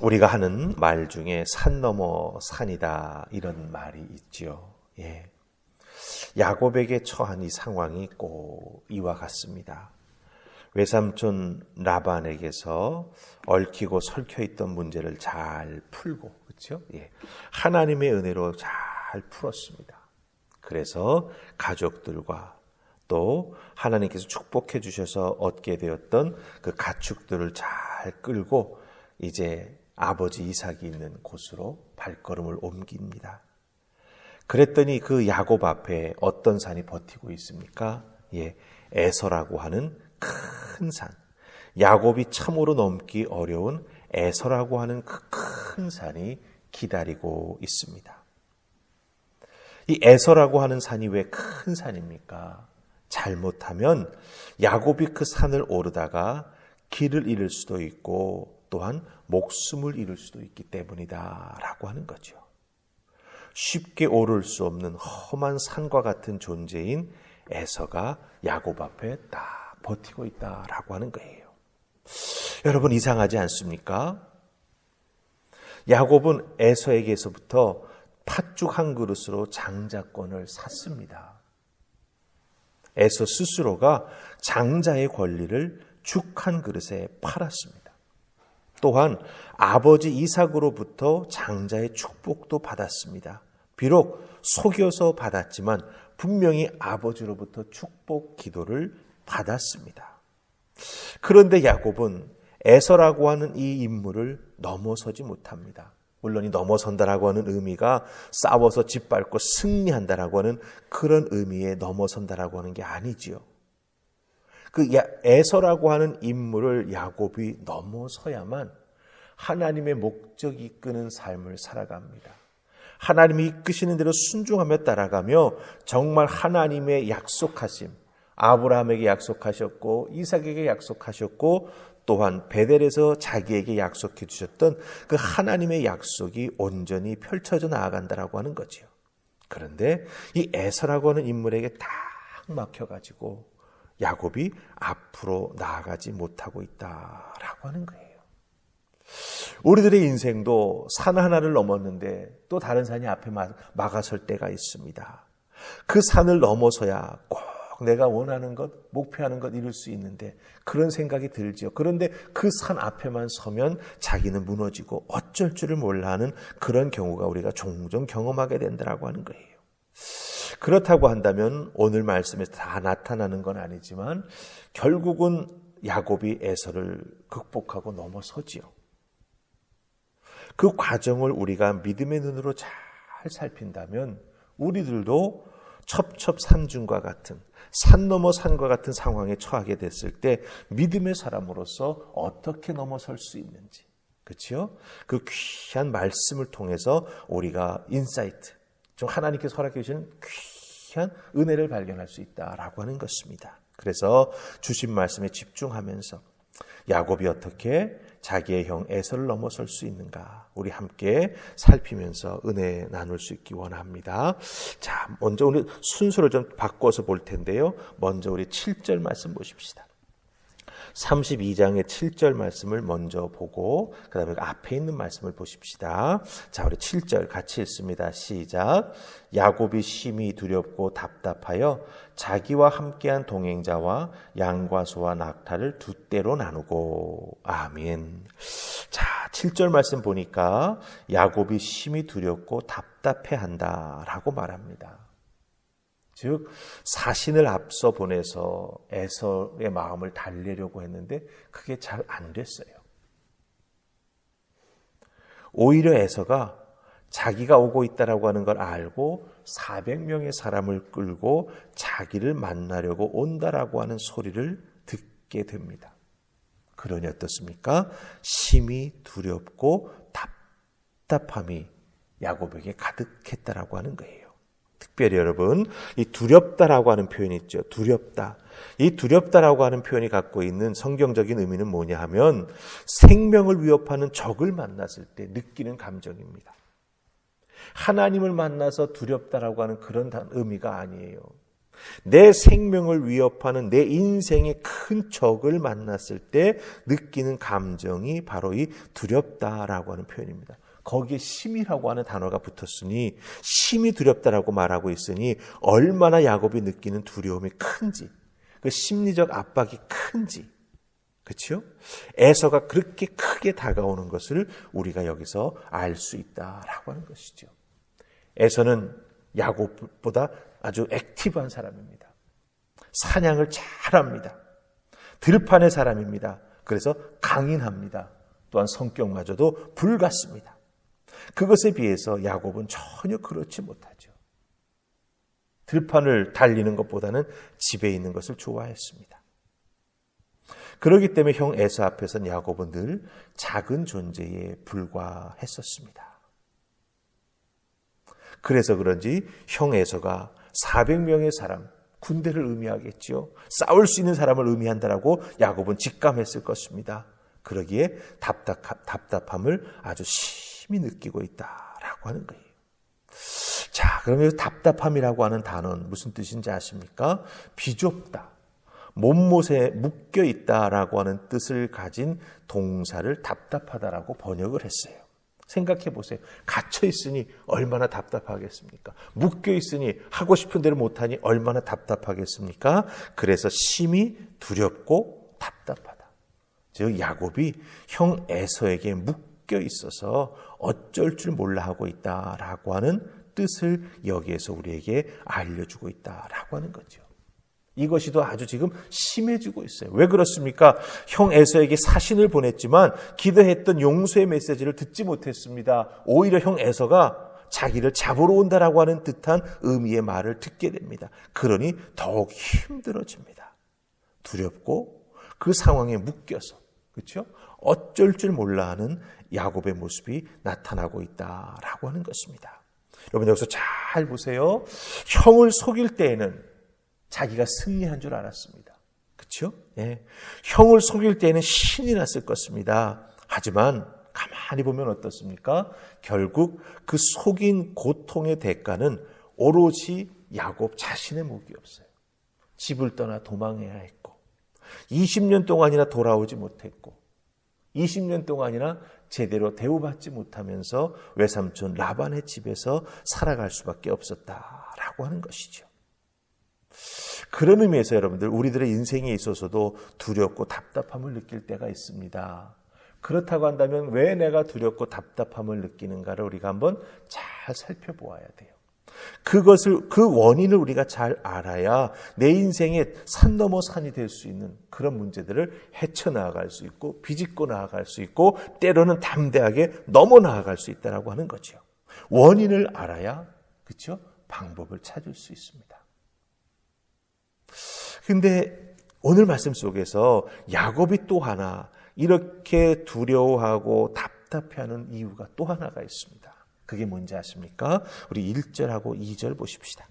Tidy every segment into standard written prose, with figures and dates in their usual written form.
우리가 하는 말 중에 산 넘어 산이다 이런 말이 있지요. 예. 야곱에게 처한 이 상황이 꼭 이와 같습니다. 외삼촌 라반에게서 얽히고 설켜 있던 문제를 잘 풀고, 그렇죠? 예. 하나님의 은혜로 잘 풀었습니다. 그래서 가족들과 또 하나님께서 축복해 주셔서 얻게 되었던 그 가축들을 잘 끌고 이제 아버지 이삭이 있는 곳으로 발걸음을 옮깁니다. 그랬더니 그 야곱 앞에 어떤 산이 버티고 있습니까? 예, 에서라고 하는 큰 산. 야곱이 참으로 넘기 어려운 에서라고 하는 그 큰 산이 기다리고 있습니다. 이 에서라고 하는 산이 왜 큰 산입니까? 잘못하면 야곱이 그 산을 오르다가 길을 잃을 수도 있고 또한 목숨을 잃을 수도 있기 때문이다라고 하는 거죠. 쉽게 오를 수 없는 험한 산과 같은 존재인 에서가 야곱 앞에 딱 버티고 있다라고 하는 거예요. 여러분 이상하지 않습니까? 야곱은 에서에게서부터 팥죽 한 그릇으로 장자권을 샀습니다. 에서 스스로가 장자의 권리를 죽 한 그릇에 팔았습니다. 또한 아버지 이삭으로부터 장자의 축복도 받았습니다. 비록 속여서 받았지만 분명히 아버지로부터 축복 기도를 받았습니다. 그런데 야곱은 에서라고 하는 이 인물을 넘어서지 못합니다. 물론 이 넘어선다라고 하는 의미가 싸워서 짓밟고 승리한다라고 하는 그런 의미에 넘어선다라고 하는 게 아니지요. 그 에서라고 하는 인물을 야곱이 넘어서야만 하나님의 목적이 이끄는 삶을 살아갑니다. 하나님이 이끄시는 대로 순종하며 따라가며 정말 하나님의 약속하심, 아브라함에게 약속하셨고 이삭에게 약속하셨고 또한 베델에서 자기에게 약속해 주셨던 그 하나님의 약속이 온전히 펼쳐져 나아간다라고 하는 거지요. 그런데 이 에서라고 하는 인물에게 딱 막혀가지고 야곱이 앞으로 나아가지 못하고 있다라고 하는 거예요. 우리들의 인생도 산 하나를 넘었는데 또 다른 산이 앞에 막아설 때가 있습니다. 그 산을 넘어서야 꼭 내가 원하는 것, 목표하는 것 이룰 수 있는데 그런 생각이 들지요. 그런데 그 산 앞에만 서면 자기는 무너지고 어쩔 줄을 몰라 하는 그런 경우가 우리가 종종 경험하게 된다고 하는 거예요. 그렇다고 한다면 오늘 말씀에서 다 나타나는 건 아니지만 결국은 야곱이 에서를 극복하고 넘어서지요. 그 과정을 우리가 믿음의 눈으로 잘 살핀다면 우리들도 첩첩산중과 같은 산 넘어 산과 같은 상황에 처하게 됐을 때 믿음의 사람으로서 어떻게 넘어설 수 있는지, 그렇죠? 그 귀한 말씀을 통해서 우리가 인사이트, 좀 하나님께서 허락해 주시는 귀한 은혜를 발견할 수 있다라고 하는 것입니다. 그래서 주신 말씀에 집중하면서 야곱이 어떻게 자기의 형 에서를 넘어설 수 있는가 우리 함께 살피면서 은혜 나눌 수 있기 원합니다. 자, 먼저 오늘 순서를 좀 바꿔서 볼 텐데요. 먼저 우리 7절 말씀 보십시다. 32장의 7절 말씀을 먼저 보고 그 다음에 앞에 있는 말씀을 보십시다. 자, 우리 7절 같이 읽습니다. 시작. 야곱이 심히 두렵고 답답하여 자기와 함께한 동행자와 양과 소와 낙타를 두 떼로 나누고. 아멘. 자, 7절 말씀 보니까 야곱이 심히 두렵고 답답해한다라고 말합니다. 즉 사신을 앞서 보내서 에서의 마음을 달래려고 했는데 그게 잘 안 됐어요. 오히려 에서가 자기가 오고 있다라고 하는 걸 알고 400명의 사람을 끌고 자기를 만나려고 온다라고 하는 소리를 듣게 됩니다. 그러니 어떻습니까? 심히 두렵고 답답함이 야곱에게 가득했다라고 하는 거예요. 특별히 여러분, 이 두렵다라고 하는 표현이 있죠. 두렵다. 이 두렵다라고 하는 표현이 갖고 있는 성경적인 의미는 뭐냐 하면 생명을 위협하는 적을 만났을 때 느끼는 감정입니다. 하나님을 만나서 두렵다라고 하는 그런 의미가 아니에요. 내 생명을 위협하는 내 인생의 큰 적을 만났을 때 느끼는 감정이 바로 이 두렵다라고 하는 표현입니다. 거기에 심이라고 하는 단어가 붙었으니 심이 두렵다라고 말하고 있으니 얼마나 야곱이 느끼는 두려움이 큰지, 그 심리적 압박이 큰지, 그렇죠? 에서가 그렇게 크게 다가오는 것을 우리가 여기서 알 수 있다라고 하는 것이죠. 에서는 야곱보다 아주 액티브한 사람입니다. 사냥을 잘합니다. 들판의 사람입니다. 그래서 강인합니다. 또한 성격마저도 불같습니다. 그것에 비해서 야곱은 전혀 그렇지 못하죠. 들판을 달리는 것보다는 집에 있는 것을 좋아했습니다. 그렇기 때문에 형 에서 앞에서는 야곱은 늘 작은 존재에 불과했었습니다. 그래서 그런지 형 에서가 400명의 사람, 군대를 의미하겠지요. 싸울 수 있는 사람을 의미한다라고 야곱은 직감했을 것입니다. 그러기에 답답함을 아주 심히 느끼고 있다라고 하는 거예요. 자, 그러면 답답함이라고 하는 단어는 무슨 뜻인지 아십니까? 비좁다, 못못에 묶여 있다라고 하는 뜻을 가진 동사를 답답하다라고 번역을 했어요. 생각해 보세요. 갇혀 있으니 얼마나 답답하겠습니까? 묶여 있으니 하고 싶은 대로 못하니 얼마나 답답하겠습니까? 그래서 심히 두렵고 답답하다. 즉 야곱이 형 에서에게 묶여 있어서 어쩔 줄 몰라 하고 있다라고 하는 뜻을 여기에서 우리에게 알려주고 있다라고 하는 거죠. 이것이 더 아주 지금 심해지고 있어요. 왜 그렇습니까? 형 에서에게 사신을 보냈지만 기도했던 용서의 메시지를 듣지 못했습니다. 오히려 형 에서가 자기를 잡으러 온다라고 하는 듯한 의미의 말을 듣게 됩니다. 그러니 더욱 힘들어집니다. 두렵고 그 상황에 묶여서, 그렇죠? 어쩔 줄 몰라 하는 야곱의 모습이 나타나고 있다라고 하는 것입니다. 여러분 여기서 잘 보세요. 형을 속일 때에는 자기가 승리한 줄 알았습니다. 그렇죠? 예. 형을 속일 때에는 신이 났을 것입니다. 하지만 가만히 보면 어떻습니까? 결국 그 속인 고통의 대가는 오로지 야곱 자신의 몫이었어요. 집을 떠나 도망해야 했고 20년 동안이나 돌아오지 못했고 20년 동안이나 제대로 대우받지 못하면서 외삼촌 라반의 집에서 살아갈 수밖에 없었다라고 하는 것이죠. 그런 의미에서 여러분들 우리들의 인생에 있어서도 두렵고 답답함을 느낄 때가 있습니다. 그렇다고 한다면 왜 내가 두렵고 답답함을 느끼는가를 우리가 한번 잘 살펴보아야 돼요. 그것을 그 원인을 우리가 잘 알아야 내 인생의 산 넘어 산이 될 수 있는 그런 문제들을 헤쳐나갈 수 있고 비집고 나아갈 수 있고 때로는 담대하게 넘어 나아갈 수 있다라고 하는 거죠. 원인을 알아야 그렇죠? 방법을 찾을 수 있습니다. 근데 오늘 말씀 속에서 야곱이 또 하나 이렇게 두려워하고 답답해하는 이유가 또 하나가 있습니다. 그게 뭔지 아십니까? 우리 1절하고 2절 보십시다.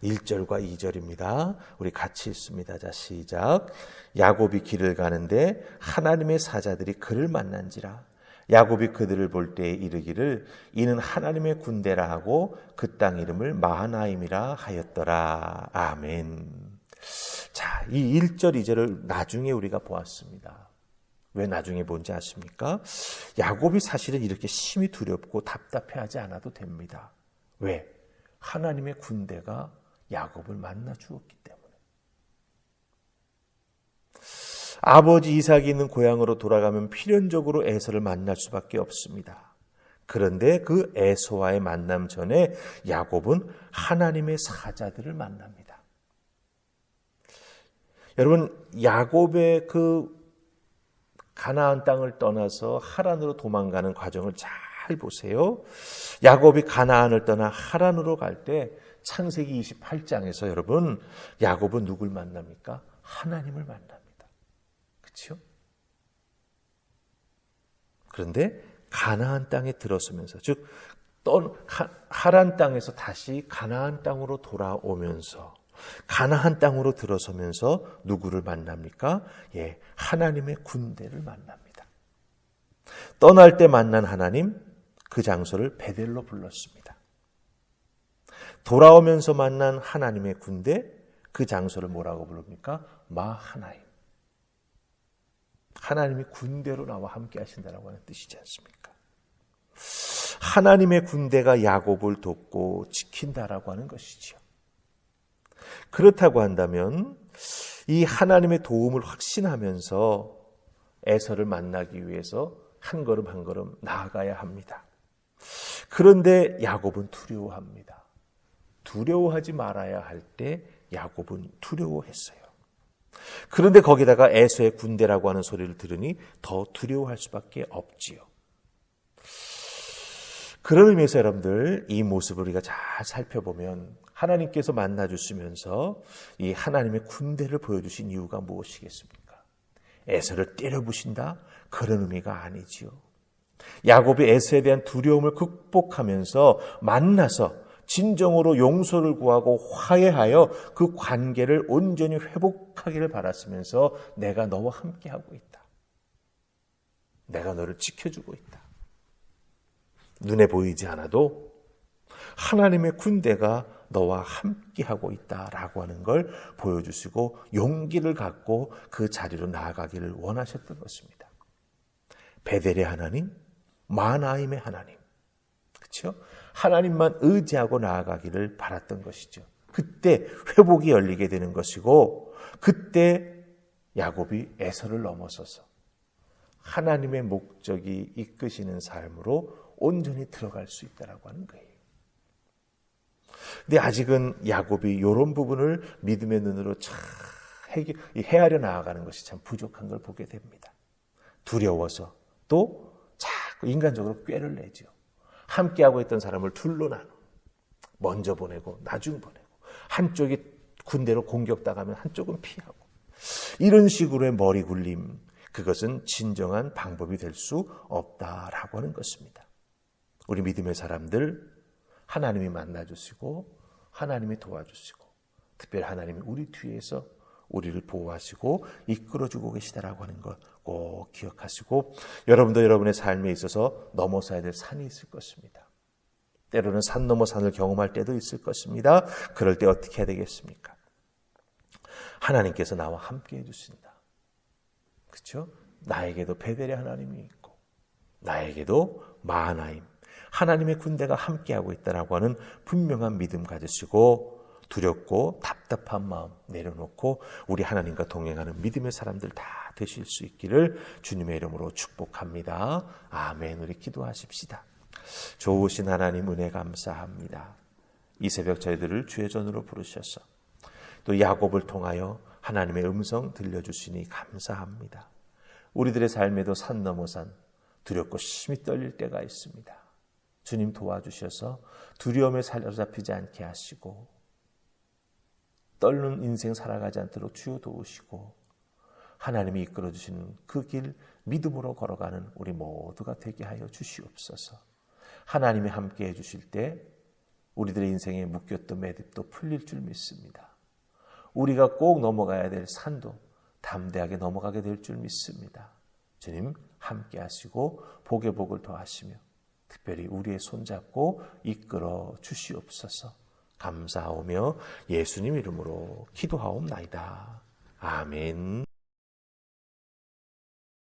1절과 2절입니다. 우리 같이 읽습니다. 자, 시작. 야곱이 길을 가는데 하나님의 사자들이 그를 만난지라. 야곱이 그들을 볼 때에 이르기를 이는 하나님의 군대라 하고 그 땅 이름을 마하나임이라 하였더라. 아멘. 자, 이 1절, 2절을 나중에 우리가 보았습니다. 왜 나중에 본지 아십니까? 야곱이 사실은 이렇게 심히 두렵고 답답해하지 않아도 됩니다. 왜? 하나님의 군대가 야곱을 만나 주었기 때문에. 아버지 이삭이 있는 고향으로 돌아가면 필연적으로 에서를 만날 수밖에 없습니다. 그런데 그 에서와의 만남 전에 야곱은 하나님의 사자들을 만납니다. 여러분, 야곱의 그 가나안 땅을 떠나서 하란으로 도망가는 과정을 잘 보세요. 야곱이 가나안을 떠나 하란으로 갈 때 창세기 28장에서 여러분 야곱은 누굴 만납니까? 하나님을 만납니다. 그렇죠? 그런데 가나안 땅에 들어서면서 즉 하란 땅에서 다시 가나안 땅으로 돌아오면서 가나안 땅으로 들어서면서 누구를 만납니까? 예, 하나님의 군대를 만납니다. 떠날 때 만난 하나님, 그 장소를 베델로 불렀습니다. 돌아오면서 만난 하나님의 군대, 그 장소를 뭐라고 부릅니까? 마하나임. 하나님이 군대로 나와 함께 하신다라고 하는 뜻이지 않습니까? 하나님의 군대가 야곱을 돕고 지킨다라고 하는 것이지요. 그렇다고 한다면 이 하나님의 도움을 확신하면서 에서를 만나기 위해서 한 걸음 한 걸음 나아가야 합니다. 그런데 야곱은 두려워합니다. 두려워하지 말아야 할 때 야곱은 두려워했어요. 그런데 거기다가 에서의 군대라고 하는 소리를 들으니 더 두려워할 수밖에 없지요. 그런 의미에서 여러분들, 이 모습을 우리가 잘 살펴보면 하나님께서 만나주시면서 이 하나님의 군대를 보여주신 이유가 무엇이겠습니까? 에서를 때려부신다? 그런 의미가 아니지요. 야곱이 에서에 대한 두려움을 극복하면서 만나서 진정으로 용서를 구하고 화해하여 그 관계를 온전히 회복하기를 바랐으면서 내가 너와 함께하고 있다. 내가 너를 지켜주고 있다. 눈에 보이지 않아도 하나님의 군대가 너와 함께하고 있다라고 하는 걸 보여주시고 용기를 갖고 그 자리로 나아가기를 원하셨던 것입니다. 베델의 하나님, 마하나임의 하나님, 그렇죠? 하나님만 의지하고 나아가기를 바랐던 것이죠. 그때 회복이 열리게 되는 것이고, 그때 야곱이 에서를 넘어서서 하나님의 목적이 이끄시는 삶으로 온전히 들어갈 수 있다라고 하는 거예요. 근데 아직은 야곱이 이런 부분을 믿음의 눈으로 참 헤아려 나아가는 것이 참 부족한 걸 보게 됩니다. 두려워서 또 자꾸 인간적으로 꾀를 내죠. 함께하고 있던 사람을 둘로 나눠. 먼저 보내고 나중 보내고. 한쪽이 군대로 공격당하면 한쪽은 피하고. 이런 식으로의 머리 굴림, 그것은 진정한 방법이 될 수 없다라고 하는 것입니다. 우리 믿음의 사람들, 하나님이 만나주시고 하나님이 도와주시고 특별히 하나님이 우리 뒤에서 우리를 보호하시고 이끌어주고 계시다라고 하는 것 꼭 기억하시고, 여러분도 여러분의 삶에 있어서 넘어서야 될 산이 있을 것입니다. 때로는 산 넘어 산을 경험할 때도 있을 것입니다. 그럴 때 어떻게 해야 되겠습니까? 하나님께서 나와 함께 해주신다. 그렇죠? 나에게도 베델의 하나님이 있고 나에게도 마하나임, 하나님의 군대가 함께하고 있다라고 하는 분명한 믿음 가지시고, 두렵고 답답한 마음 내려놓고 우리 하나님과 동행하는 믿음의 사람들 다 되실 수 있기를 주님의 이름으로 축복합니다. 아멘. 우리 기도하십시다. 좋으신 하나님, 은혜 감사합니다. 이 새벽 저희들을 주의 전으로 부르셔서 또 야곱을 통하여 하나님의 음성 들려주시니 감사합니다. 우리들의 삶에도 산 넘어 산, 두렵고 심히 떨릴 때가 있습니다. 주님 도와주셔서 두려움에 사로잡히지 않게 하시고 떨는 인생 살아가지 않도록 주여 도우시고 하나님이 이끌어주시는 그 길 믿음으로 걸어가는 우리 모두가 되게 하여 주시옵소서. 하나님이 함께 해주실 때 우리들의 인생에 묶였던 매듭도 풀릴 줄 믿습니다. 우리가 꼭 넘어가야 될 산도 담대하게 넘어가게 될 줄 믿습니다. 주님 함께 하시고 복의 복을 더하시며 특별히 우리의 손잡고 이끌어 주시옵소서. 감사하오며 예수님 이름으로 기도하옵나이다. 아멘.